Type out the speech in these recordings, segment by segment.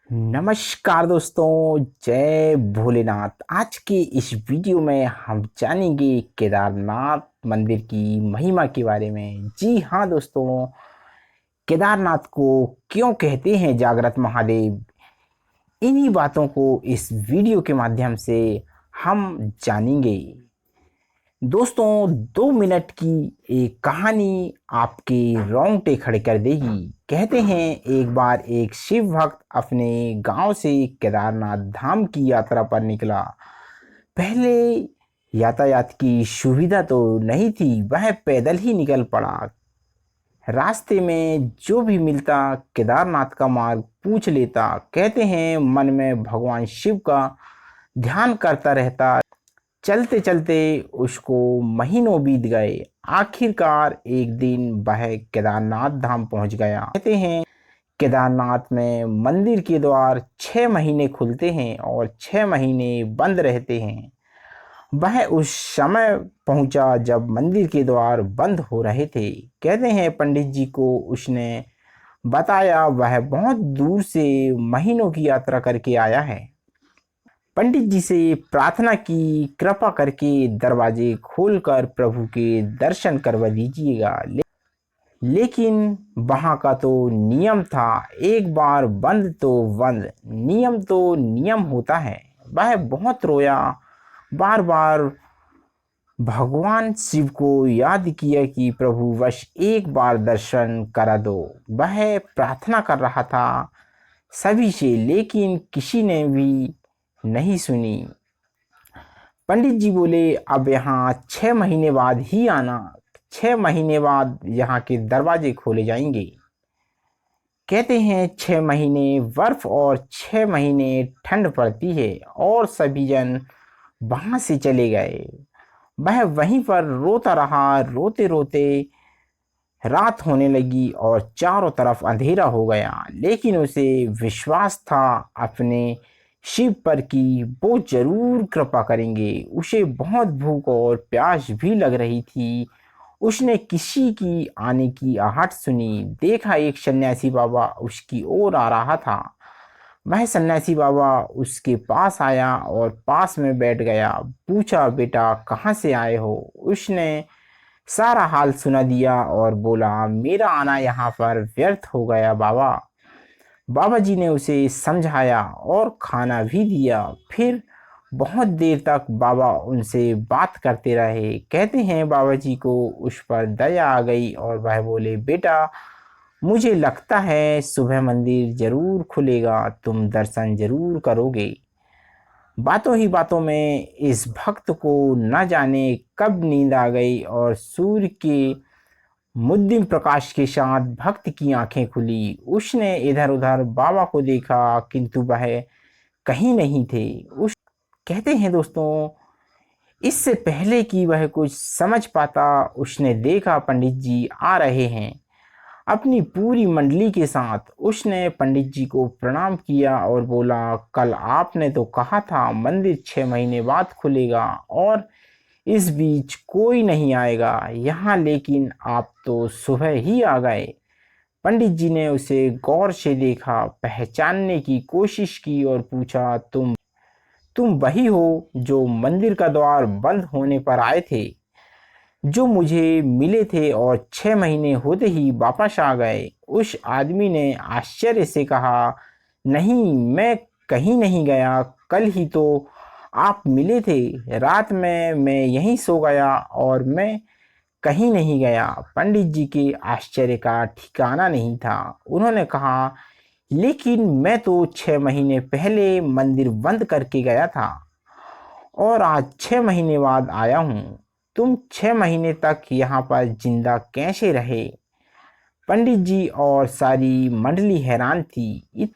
नमस्कार दोस्तों, जय भोलेनाथ। आज के इस वीडियो में हम जानेंगे केदारनाथ मंदिर की महिमा के बारे में। जी हाँ दोस्तों, केदारनाथ को क्यों कहते हैं जागृत महादेव, इन्हीं बातों को इस वीडियो के माध्यम से हम जानेंगे। दोस्तों, 2 मिनट की एक कहानी आपके रोंगटे खड़े कर देगी। कहते हैं एक बार एक शिव भक्त अपने गांव से केदारनाथ धाम की यात्रा पर निकला। पहले यातायात की सुविधा तो नहीं थी, वह पैदल ही निकल पड़ा। रास्ते में जो भी मिलता केदारनाथ का मार्ग पूछ लेता। कहते हैं मन में भगवान शिव का ध्यान करता रहता। चलते चलते उसको महीनों बीत गए। आखिरकार एक दिन वह केदारनाथ धाम पहुंच गया। कहते हैं केदारनाथ में मंदिर के द्वार 6 महीने खुलते हैं और 6 महीने बंद रहते हैं। वह उस समय पहुंचा जब मंदिर के द्वार बंद हो रहे थे। कहते हैं पंडित जी को उसने बताया वह बहुत दूर से महीनों की यात्रा करके आया है। पंडित जी से प्रार्थना की, कृपा करके दरवाजे खोलकर प्रभु के दर्शन करवा दीजिएगा। लेकिन वहाँ का तो नियम था, एक बार बंद तो बंद। नियम तो नियम होता है। वह बहुत रोया, बार बार भगवान शिव को याद किया कि प्रभु वश एक बार दर्शन करा दो। वह प्रार्थना कर रहा था सभी से, लेकिन किसी ने भी नहीं सुनी। पंडित जी बोले अब यहाँ 6 महीने बाद ही आना, 6 महीने बाद यहाँ के दरवाजे खोले जाएंगे। कहते हैं 6 महीने बर्फ और 6 महीने ठंड पड़ती है और सभी जन वहां से चले गए। वह वहीं पर रोता रहा। रोते रोते रात होने लगी और चारों तरफ अंधेरा हो गया। लेकिन उसे विश्वास था अपने शिव पर कि वो जरूर कृपा करेंगे। उसे बहुत भूख और प्यास भी लग रही थी। उसने किसी की आने की आहट सुनी। देखा एक सन्यासी बाबा उसकी ओर आ रहा था। वह सन्यासी बाबा उसके पास आया और पास में बैठ गया। पूछा बेटा कहाँ से आए हो। उसने सारा हाल सुना दिया और बोला मेरा आना यहाँ पर व्यर्थ हो गया बाबा। बाबा जी ने उसे समझाया और खाना भी दिया। फिर बहुत देर तक बाबा उनसे बात करते रहे। कहते हैं बाबा जी को उस पर दया आ गई और वह बोले बेटा मुझे लगता है सुबह मंदिर जरूर खुलेगा, तुम दर्शन जरूर करोगे। बातों ही बातों में इस भक्त को न जाने कब नींद आ गई और सूर्य के मुद्दिम प्रकाश के साथ भक्त की आंखें खुली। उसने इधर उधर बाबा को देखा किंतु वह कहीं नहीं थे। उस कहते हैं दोस्तों, इससे पहले कि वह कुछ समझ पाता उसने देखा पंडित जी आ रहे हैं अपनी पूरी मंडली के साथ। उसने पंडित जी को प्रणाम किया और बोला कल आपने तो कहा था मंदिर 6 महीने बाद खुलेगा और इस बीच कोई नहीं आएगा यहाँ, लेकिन आप तो सुबह ही आ गए। पंडित जी ने उसे गौर से देखा, पहचानने की कोशिश की और पूछा तुम वही हो जो मंदिर का द्वार बंद होने पर आए थे, जो मुझे मिले थे और 6 महीने होते ही वापस आ गए। उस आदमी ने आश्चर्य से कहा नहीं, मैं कहीं नहीं गया। कल ही तो आप मिले थे। रात में मैं यहीं सो गया और मैं कहीं नहीं गया। पंडित जी के आश्चर्य का ठिकाना नहीं था। उन्होंने कहा लेकिन मैं तो 6 महीने पहले मंदिर बंद करके गया था और आज 6 महीने बाद आया हूँ। तुम 6 महीने तक यहाँ पर जिंदा कैसे रहे। पंडित जी और सारी मंडली हैरान थी।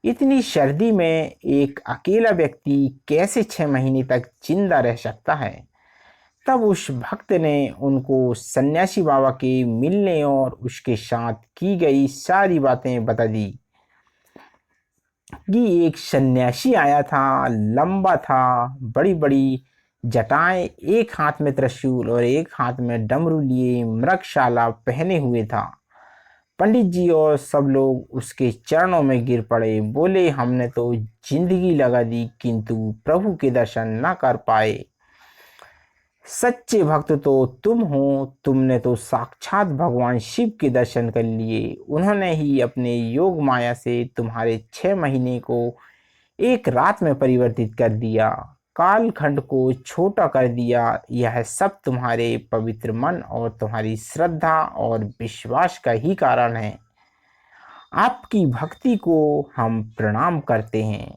इतनी सर्दी में एक अकेला व्यक्ति कैसे 6 महीने तक जिंदा रह सकता है। तब उस भक्त ने उनको सन्यासी बाबा के मिलने और उसके साथ की गई सारी बातें बता दी कि एक सन्यासी आया था, लंबा था, बड़ी बड़ी जटाएं, एक हाथ में त्रिशूल और एक हाथ में डमरू लिए मृगशाला पहने हुए था। पंडित जी और सब लोग उसके चरणों में गिर पड़े। बोले, हमने तो जिंदगी लगा दी किंतु प्रभु के दर्शन न कर पाए। सच्चे भक्त तो तुम हो, तुमने तो साक्षात भगवान शिव के दर्शन कर लिए। उन्होंने ही अपने योग माया से तुम्हारे 6 महीने को एक रात में परिवर्तित कर दिया, कालखंड को छोटा कर दिया। यह सब तुम्हारे पवित्र मन और तुम्हारी श्रद्धा और विश्वास का ही कारण है। आपकी भक्ति को हम प्रणाम करते हैं।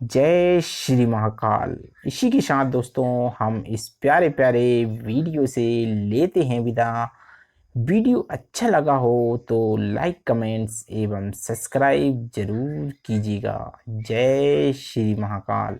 जय श्री महाकाल। इसी के साथ दोस्तों हम इस प्यारे प्यारे वीडियो से लेते हैं विदा। वीडियो अच्छा लगा हो तो लाइक, कमेंट्स एवं सब्सक्राइब जरूर कीजिएगा। जय श्री महाकाल।